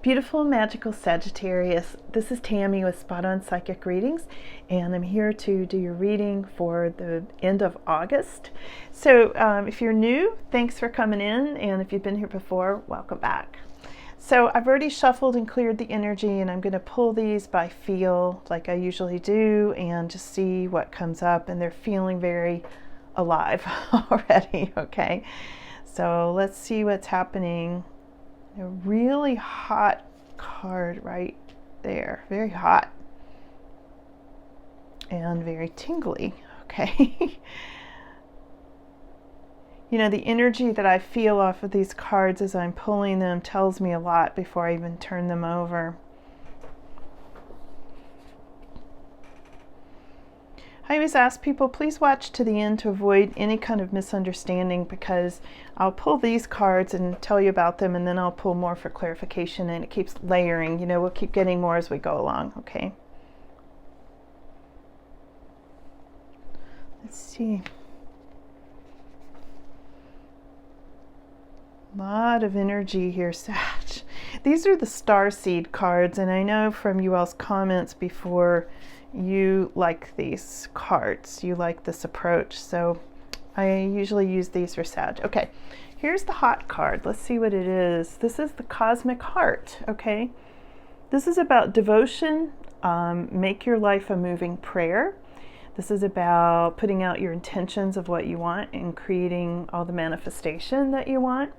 Beautiful, magical Sagittarius. This is Tammy with Spot On Psychic Readings, and I'm here to do your reading for the end of August. So if you're new, thanks for coming in, and if you've been here before, welcome back. So I've already shuffled and cleared the energy, and I'm going to pull these by feel like I usually do and just see what comes up, and they're feeling very alive already, okay? So let's see what's happening. A really hot card right there, very hot and very tingly, okay? You know, the energy that I feel off of these cards as I'm pulling them tells me a lot before I even turn them over. I always ask people, please watch to the end to avoid any kind of misunderstanding, because I'll pull these cards and tell you about them, and then I'll pull more for clarification, and it keeps layering. You know, we'll keep getting more as we go along, okay? Let's see. A lot of energy here, Sag. These are the Starseed cards, and I know from you all's comments before, you like these cards, you like this approach, so I usually use these for Sag. Okay, here's the hot card. Let's see what it is. This is the Cosmic Heart, okay? This is about devotion, make your life a moving prayer. This is about putting out your intentions of what you want and creating all the manifestation that you want,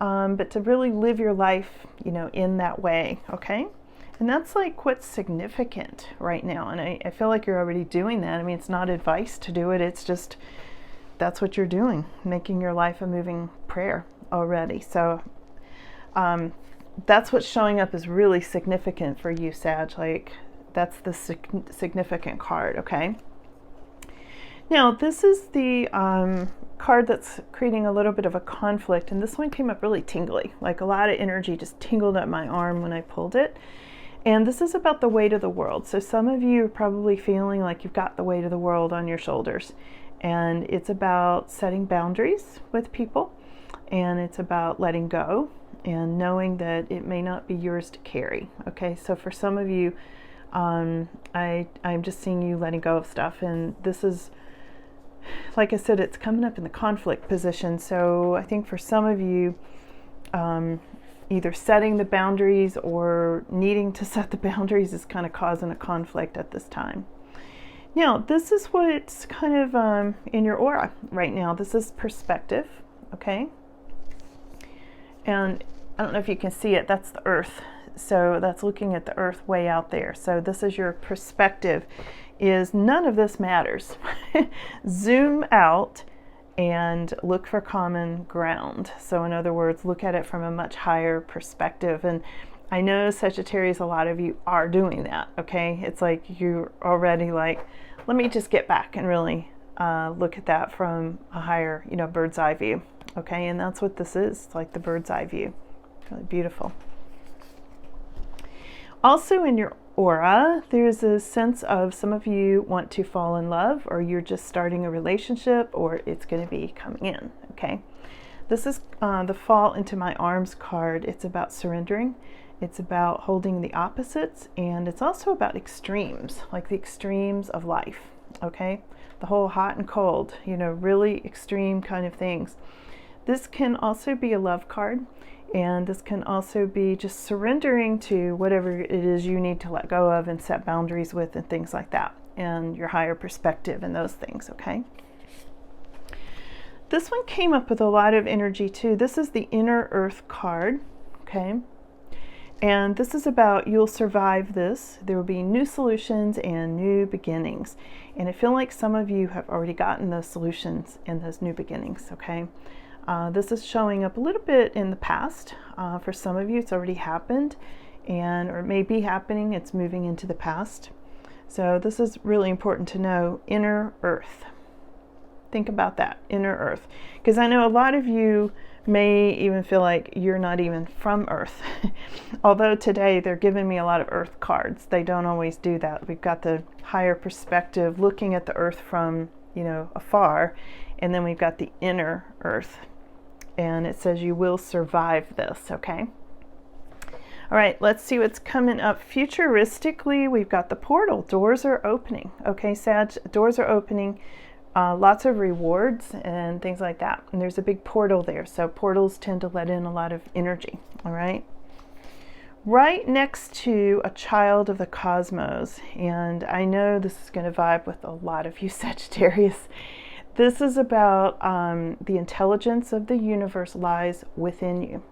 but to really live your life, you know, in that way, okay? And that's like what's significant right now. And I feel like you're already doing that. I mean, it's not advice to do it. It's just, that's what you're doing, making your life a moving prayer already. So that's what's showing up as really significant for you, Sag. Like, that's the significant card, okay? Now, this is the card that's creating a little bit of a conflict. And this one came up really tingly. Like, a lot of energy just tingled up my arm when I pulled it. And this is about the weight of the world. So some of you are probably feeling like you've got the weight of the world on your shoulders. And it's about setting boundaries with people. And it's about letting go and knowing that it may not be yours to carry. Okay, so for some of you, I'm just seeing you letting go of stuff. And this is, like I said, it's coming up in the conflict position. So I think for some of you, either setting the boundaries or needing to set the boundaries is kind of causing a conflict at this time. Now, this is what's kind of in your aura right now. This is perspective, okay? And I don't know if you can see it, that's the earth. So that's looking at the earth way out there. So this is your perspective, is none of this matters. Zoom out and look for common ground. So in other words, look at it from a much higher perspective. And I know Sagittarius, a lot of you are doing that, okay? It's like you're already like, let me just get back and really look at that from a higher, you know, bird's eye view, okay? And that's what this is, it's like the bird's eye view. Really beautiful. Also in your aura, there's a sense of some of you want to fall in love, or you're just starting a relationship, or it's going to be coming in, okay? This is the Fall Into My Arms card. It's about surrendering. It's about holding the opposites, and it's also about extremes, like the extremes of life, okay? The whole hot and cold, you know, really extreme kind of things. This can also be a love card. And this can also be just surrendering to whatever it is you need to let go of and set boundaries with and things like that, and your higher perspective and those things, okay? This one came up with a lot of energy too. This is the Inner Earth card, okay? And this is about you'll survive this. There will be new solutions and new beginnings. And I feel like some of you have already gotten those solutions and those new beginnings, okay? This is showing up a little bit in the past. For some of you, it's already happened, or it may be happening. It's moving into the past. So this is really important to know. Inner Earth. Think about that, Inner Earth. Because I know a lot of you may even feel like you're not even from Earth. Although today they're giving me a lot of Earth cards. They don't always do that. We've got the higher perspective, looking at the Earth from, you know, afar. And then we've got the Inner Earth. And it says you will survive this, okay? All right, let's see what's coming up. Futuristically, we've got the portal. Doors are opening. Okay, Sag, doors are opening. Lots of rewards and things like that. And there's a big portal there. So portals tend to let in a lot of energy. All right. Right next to a child of the cosmos. And I know this is going to vibe with a lot of you Sagittarius. This is about the intelligence of the universe lies within you.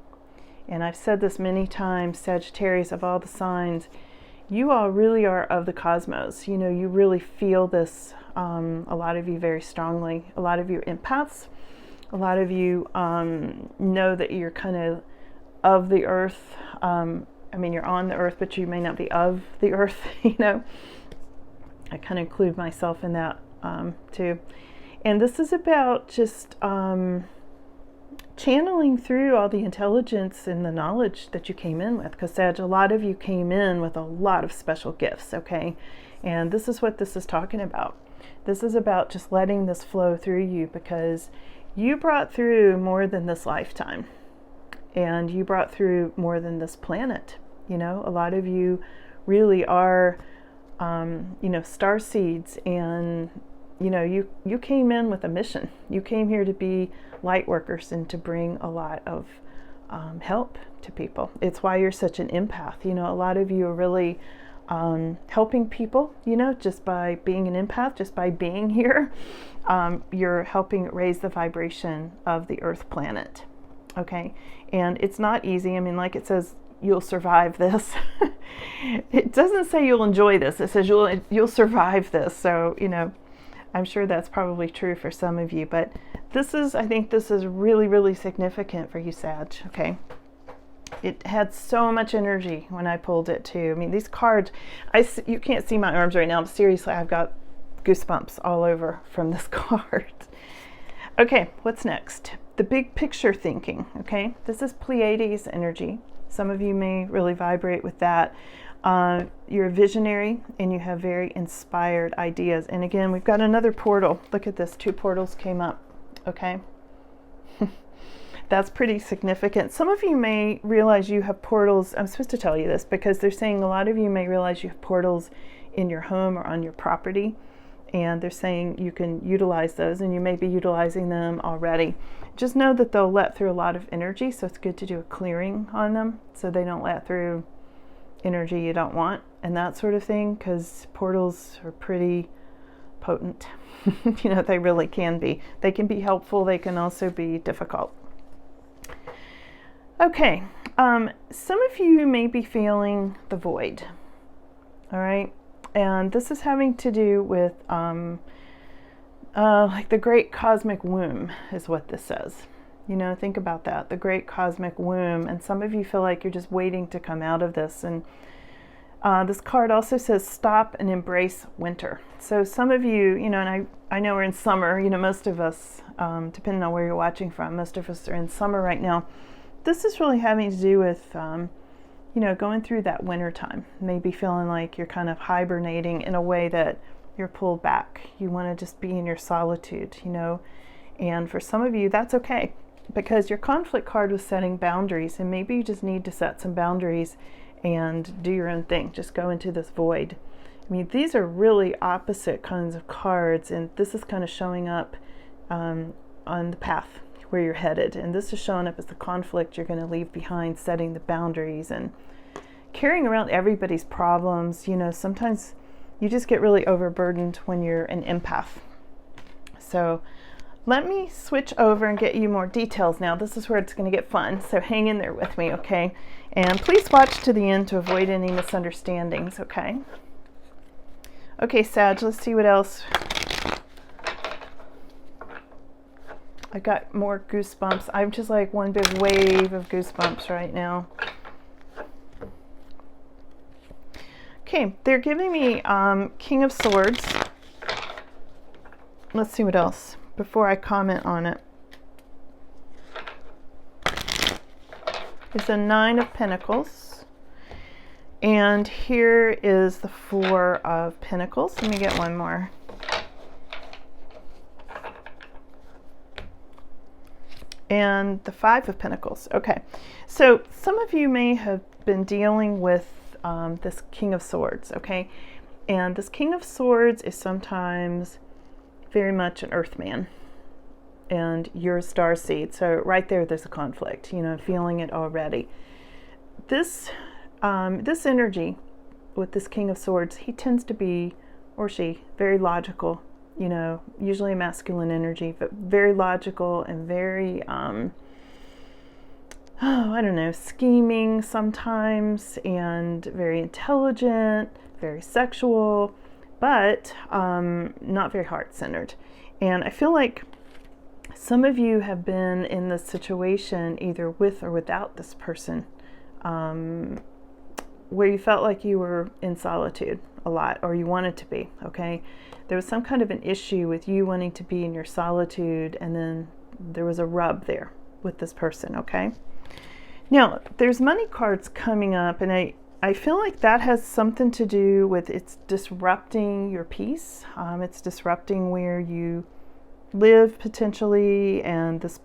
And I've said this many times, Sagittarius, of all the signs, you all really are of the cosmos. You know, you really feel this, a lot of you very strongly. A lot of you are empaths. A lot of you know that you're kind of the earth. I mean, you're on the earth, but you may not be of the earth, you know. I kind of include myself in that too. And this is about just channeling through all the intelligence and the knowledge that you came in with, because Sag, a lot of you came in with a lot of special gifts, okay? And this is what this is talking about. This is about just letting this flow through you, because you brought through more than this lifetime, and you brought through more than this planet. You know, a lot of you really are, you know, star seeds, and you know, you came in with a mission. You came here to be light workers and to bring a lot of help to people. It's why you're such an empath. You know, a lot of you are really helping people, you know, just by being an empath, just by being here. You're helping raise the vibration of the Earth planet. Okay. And it's not easy. I mean, like it says, you'll survive this. It doesn't say you'll enjoy this. It says you'll survive this. So, you know, I'm sure that's probably true for some of you, but I think this is really, really significant for you, Sag, okay? It had so much energy when I pulled it too. I mean, these cards, you can't see my arms right now, but seriously, I've got goosebumps all over from this card. Okay, what's next? The big picture thinking, okay? This is Pleiades energy. Some of you may really vibrate with that. You're a visionary and you have very inspired ideas. And again, we've got another portal. Look at this, 2 portals came up, okay? That's pretty significant. Some of you may realize you have portals. I'm supposed to tell you this because they're saying a lot of you may realize you have portals in your home or on your property. And they're saying you can utilize those, and you may be utilizing them already. Just know that they'll let through a lot of energy, so it's good to do a clearing on them so they don't let through energy you don't want and that sort of thing, because portals are pretty potent. You know, they really can be. They can be helpful. They can also be difficult. Okay, some of you may be feeling the void. All right, and this is having to do with like the great cosmic womb is what this says. You know, think about that, the great cosmic womb. And some of you feel like you're just waiting to come out of this. And this card also says stop and embrace winter. So some of you, you know, and I know we're in summer, you know, most of us, depending on where you're watching from, most of us are in summer right now. This is really having to do with, you know, going through that winter time, maybe feeling like you're kind of hibernating in a way that you're pulled back. You want to just be in your solitude, you know, and for some of you, that's okay. Because your conflict card was setting boundaries, and maybe you just need to set some boundaries and do your own thing. Just go into this void. I mean, these are really opposite kinds of cards, and this is kind of showing up on the path where you're headed. And this is showing up as the conflict you're going to leave behind, setting the boundaries and carrying around everybody's problems. You know, sometimes you just get really overburdened when you're an empath. So let me switch over and get you more details now. This is where it's going to get fun, so hang in there with me, okay? And please watch to the end to avoid any misunderstandings, okay? Okay, Sag, let's see what else. I got more goosebumps. I'm just like one big wave of goosebumps right now. Okay, they're giving me King of Swords. Let's see what else before I comment on it. It's a 9 of Pentacles. And here is the 4 of Pentacles. Let me get one more. And the 5 of Pentacles. Okay, so some of you may have been dealing with this King of Swords, okay? And this King of Swords is sometimes very much an earthman, and you're a starseed. So right there's a conflict, you know, feeling it already. This energy with this King of Swords, he tends to be, or she, very logical, you know, usually a masculine energy, but very logical and very, I don't know, scheming sometimes, and very intelligent, very sexual, but not very heart-centered. And I feel like some of you have been in this situation either with or without this person, where you felt like you were in solitude a lot, or you wanted to be, okay? There was some kind of an issue with you wanting to be in your solitude, and then there was a rub there with this person, okay? Now, there's money cards coming up, and I feel like that has something to do with it's disrupting your peace. It's disrupting where you live potentially, and this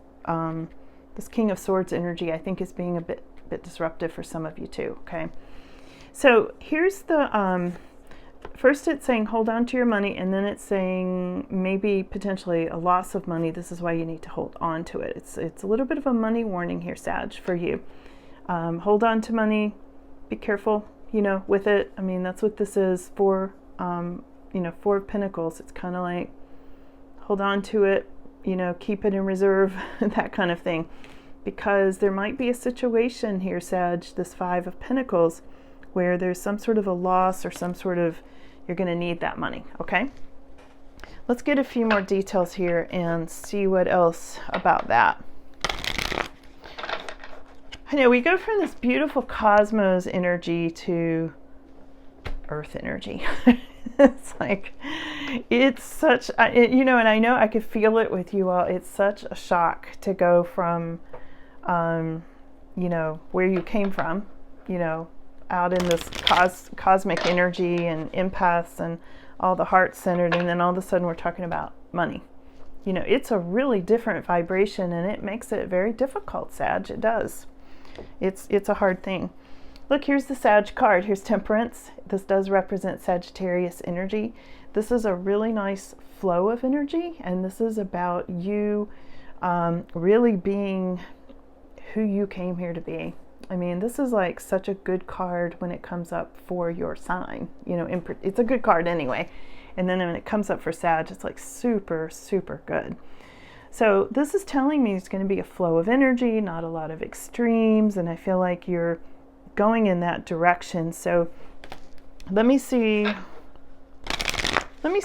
King of Swords energy, I think, is being a bit disruptive for some of you too, okay? So here's the, first it's saying hold on to your money, and then it's saying maybe potentially a loss of money. This is why you need to hold on to it. It's a little bit of a money warning here, Sag, for you. Hold on to money, be careful, you know, with it. I mean, that's what this is for, you know, Four of Pentacles. It's kind of like, hold on to it, you know, keep it in reserve, that kind of thing. Because there might be a situation here, Sag, this Five of Pentacles, where there's some sort of a loss or some sort of, you're going to need that money, okay? Let's get a few more details here and see what else about that. I know we go from this beautiful cosmos energy to earth energy. It's like, it's such, you know, and I know I could feel it with you all. It's such a shock to go from, you know, where you came from, you know, out in this cosmic energy and empaths and all the heart-centered, and then all of a sudden we're talking about money. You know, it's a really different vibration, and it makes it very difficult, Sag. It does. It's a hard thing. Look, here's the Sag card. Here's Temperance. This does represent Sagittarius energy. This is a really nice flow of energy, and this is about you really being who you came here to be. I mean, this is like such a good card when it comes up for your sign. You know, it's a good card anyway. And then when it comes up for Sag, it's like super, super good. So this is telling me it's going to be a flow of energy, not a lot of extremes. And I feel like you're going in that direction. So let me see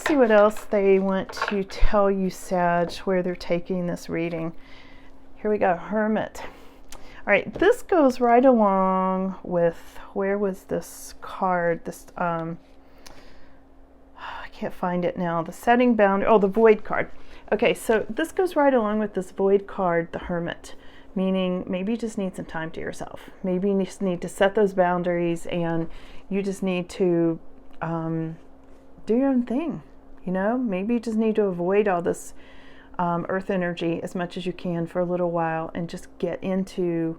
what else they want to tell you, Sag, where they're taking this reading. Here we go, Hermit. All right, this goes right along with, where was this card? This, I can't find it now. The setting boundary, oh, the Void card. Okay, so this goes right along with this Void card, the Hermit, meaning maybe you just need some time to yourself. Maybe you just need to set those boundaries, and you just need to do your own thing, you know? Maybe you just need to avoid all this earth energy as much as you can for a little while, and just get into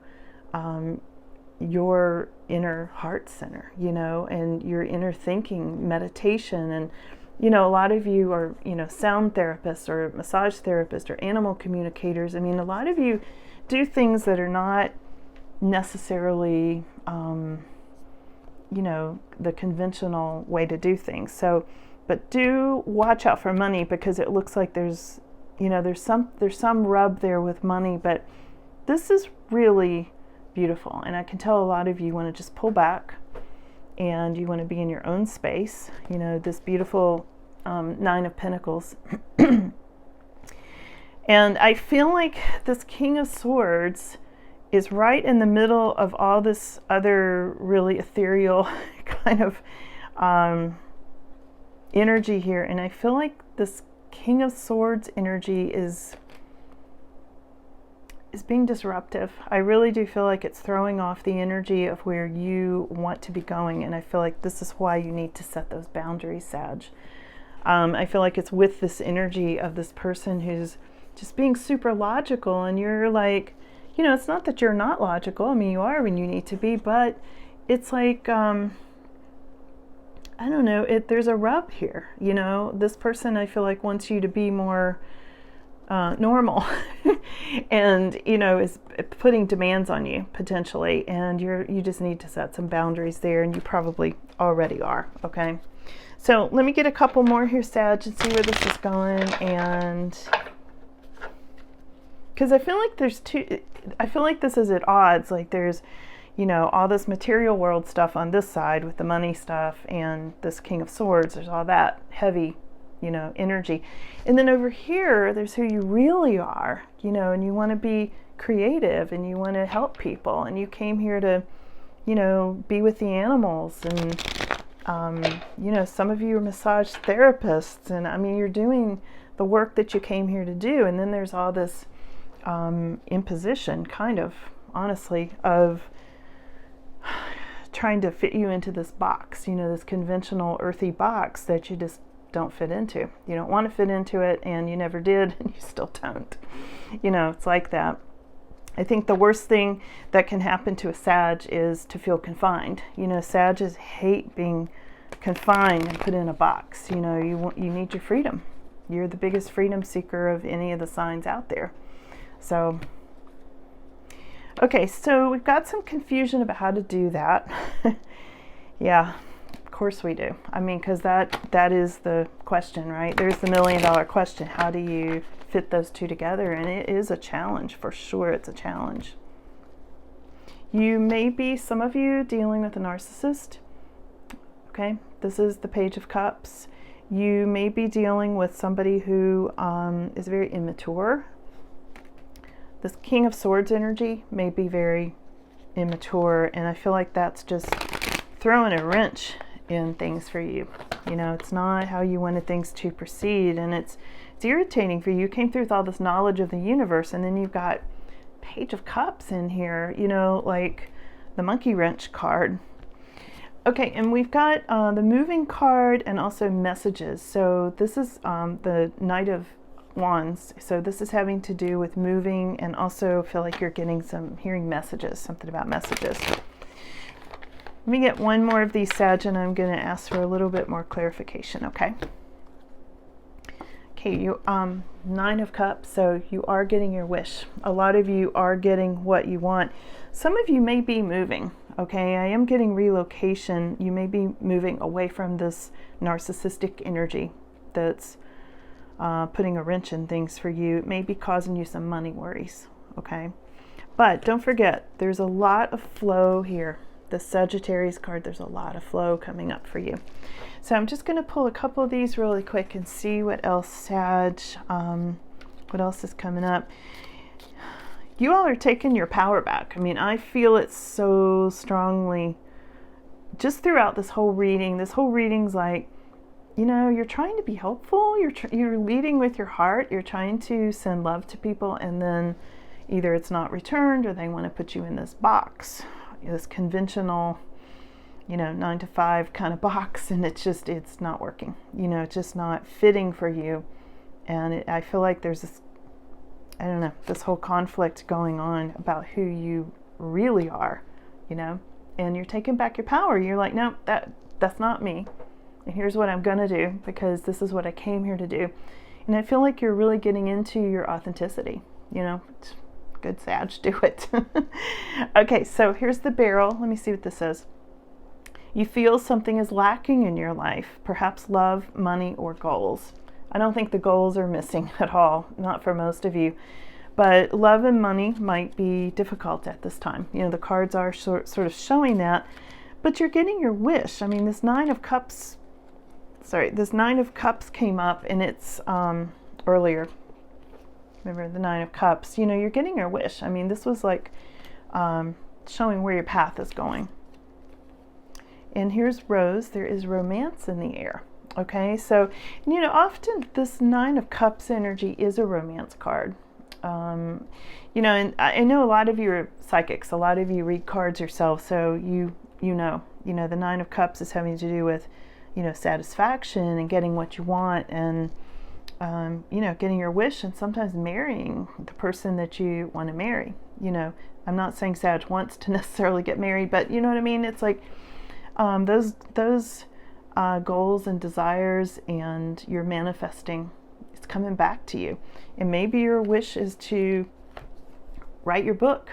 your inner heart center, you know, and your inner thinking, meditation. And, you know, a lot of you are, you know, sound therapists or massage therapists or animal communicators. I mean, a lot of you do things that are not necessarily, you know, the conventional way to do things. So, but do watch out for money, because it looks like there's, you know, there's some rub there with money, but this is really beautiful. And I can tell a lot of you want to just pull back, and you want to be in your own space. You know, this beautiful Nine of Pentacles. And I feel like this King of Swords is right in the middle of all this other really ethereal kind of energy here. And I feel like this King of Swords energy is being disruptive. I really do feel like it's throwing off the energy of where you want to be going. And I feel like this is why you need to set those boundaries, Sag. I feel like it's with this energy of this person who's just being super logical, and you're like, you know, it's not that you're not logical. I mean, you are when you need to be, but it's like, I don't know, there's a rub here, you know. This person, I feel like, wants you to be more normal and, you know, is putting demands on you potentially, and you just need to set some boundaries there, and you probably already are. Okay, so let me get a couple more here, Sag, and see where this is going. And because I feel like this is at odds. Like there's, you know, all this material world stuff on this side with the money stuff, and this King of Swords, there's all that heavy, you know, energy. And then over here, there's who you really are, you know, and you want to be creative, and you want to help people, and you came here to, you know, be with the animals. And, you know, some of you are massage therapists, and I mean, you're doing the work that you came here to do. And then there's all this imposition, kind of, honestly, of trying to fit you into this box, you know, this conventional earthy box that you just don't fit into. You don't want to fit into it, and you never did, and you still don't. You know, it's like that. I think the worst thing that can happen to a Sag is to feel confined. You know, Sages hate being confined and put in a box. You know, you need your freedom. You're the biggest freedom seeker of any of the signs out there. So, okay, so we've got some confusion about how to do that. Yeah, of course we do. I mean, because that is the question, right? There's the $1 million question. How do you fit those two together? And it is a challenge, for sure. It's a challenge. You may be, some of you, dealing with a narcissist. Okay, this is the Page of Cups. You may be dealing with somebody who is very immature. This King of Swords energy may be very immature, and I feel like that's just throwing a wrench in things for you. You know, it's not how you wanted things to proceed, and it's irritating for you. You came through with all this knowledge of the universe, and then you've got Page of Cups in here, you know, like the monkey wrench card. Okay, and we've got the moving card and also messages. So this is the Knight of Wands. So this is having to do with moving, and also feel like you're getting hearing messages, something about messages. Let me get one more of these, Sag, and I'm going to ask for a little bit more clarification, okay? Okay, you Nine of Cups, so you are getting your wish. A lot of you are getting what you want. Some of you may be moving, okay? I am getting relocation. You may be moving away from this narcissistic energy that's putting a wrench in things for you. It may be causing you some money worries, okay? But don't forget, there's a lot of flow here. The Sagittarius card, there's a lot of flow coming up for you. So I'm just going to pull a couple of these really quick and see what else, Sag, what else is coming up. You all are taking your power back. I mean, I feel it so strongly just throughout this whole reading. This whole reading's like, you know, you're trying to be helpful. You're leading with your heart. You're trying to send love to people, and then either it's not returned, or they want to put you in this box, this conventional, you know, 9 to 5 kind of box, and it's not working. You know, it's just not fitting for you. And I feel like there's this, I don't know, this whole conflict going on about who you really are, you know, and you're taking back your power. You're like, no, that's not me. And here's what I'm going to do, because this is what I came here to do. And I feel like you're really getting into your authenticity, you know. It's good, Sag, do it. Okay, so here's the barrel. Let me see what this says. You feel something is lacking in your life, perhaps love, money, or goals. I don't think the goals are missing at all, not for most of you. But love and money might be difficult at this time. You know, the cards are sort of showing that. But you're getting your wish. I mean, this Nine of Cups came up, and it's earlier. Remember the Nine of Cups, you know, you're getting your wish. I mean, this was like showing where your path is going. And here's Rose. There is romance in the air. Okay, so, you know, often this Nine of Cups energy is a romance card. You know, and I know a lot of you are psychics. A lot of you read cards yourself, so you know, the Nine of Cups is having to do with, you know, satisfaction and getting what you want, and you know, getting your wish, and sometimes marrying the person that you want to marry. you know, I'm not saying Sag wants to necessarily get married, but you know what I mean? It's like those goals and desires, and you're manifesting, it's coming back to you. And maybe your wish is to write your book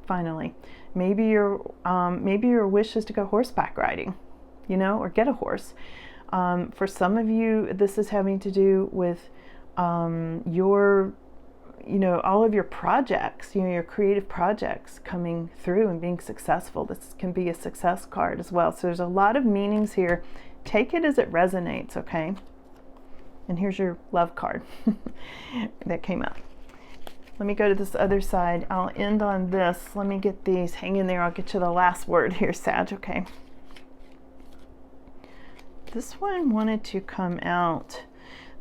finally. Maybe your wish is to go horseback riding, you know, or get a horse. For some of you, this is having to do with your, you know, all of your projects, you know, your creative projects coming through and being successful. This can be a success card as well. So there's a lot of meanings here. Take it as it resonates, okay? And here's your love card that came up. Let me go to this other side. I'll end on this. Let me get these. Hang in there. I'll get you the last word here, Sag, okay? This one wanted to come out.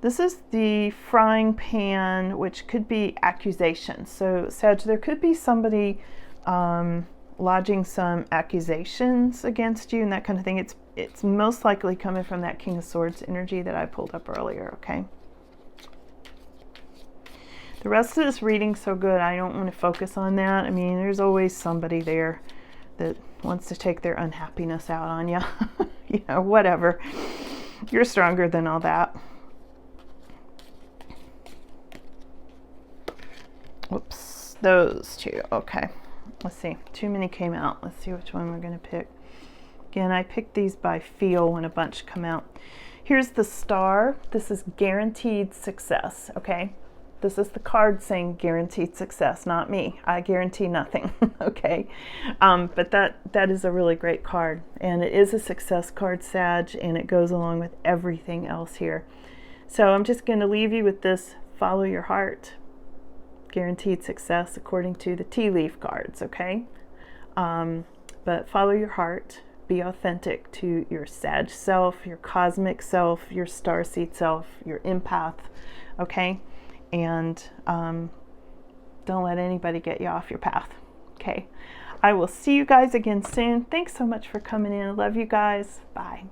This is the frying pan, which could be accusation. So, Sag, there could be somebody lodging some accusations against you and that kind of thing. It's most likely coming from that King of Swords energy that I pulled up earlier, okay? The rest of this reading's so good, I don't want to focus on that. I mean, there's always somebody there that wants to take their unhappiness out on you. You know, whatever. You're stronger than all that. Whoops, those two. Okay, let's see. Too many came out. Let's see which one we're going to pick. Again, I picked these by feel when a bunch come out. Here's the star. This is guaranteed success, okay? This is the card saying guaranteed success, not me. I guarantee nothing, okay? But that is a really great card. And it is a success card, Sag, and it goes along with everything else here. So I'm just going to leave you with this. Follow your heart. Guaranteed success according to the tea leaf cards, okay? But follow your heart. Be authentic to your Sag self, your cosmic self, your starseed self, your empath, okay? And don't let anybody get you off your path, okay? I will see you guys again soon. Thanks so much for coming in. I love you guys. Bye.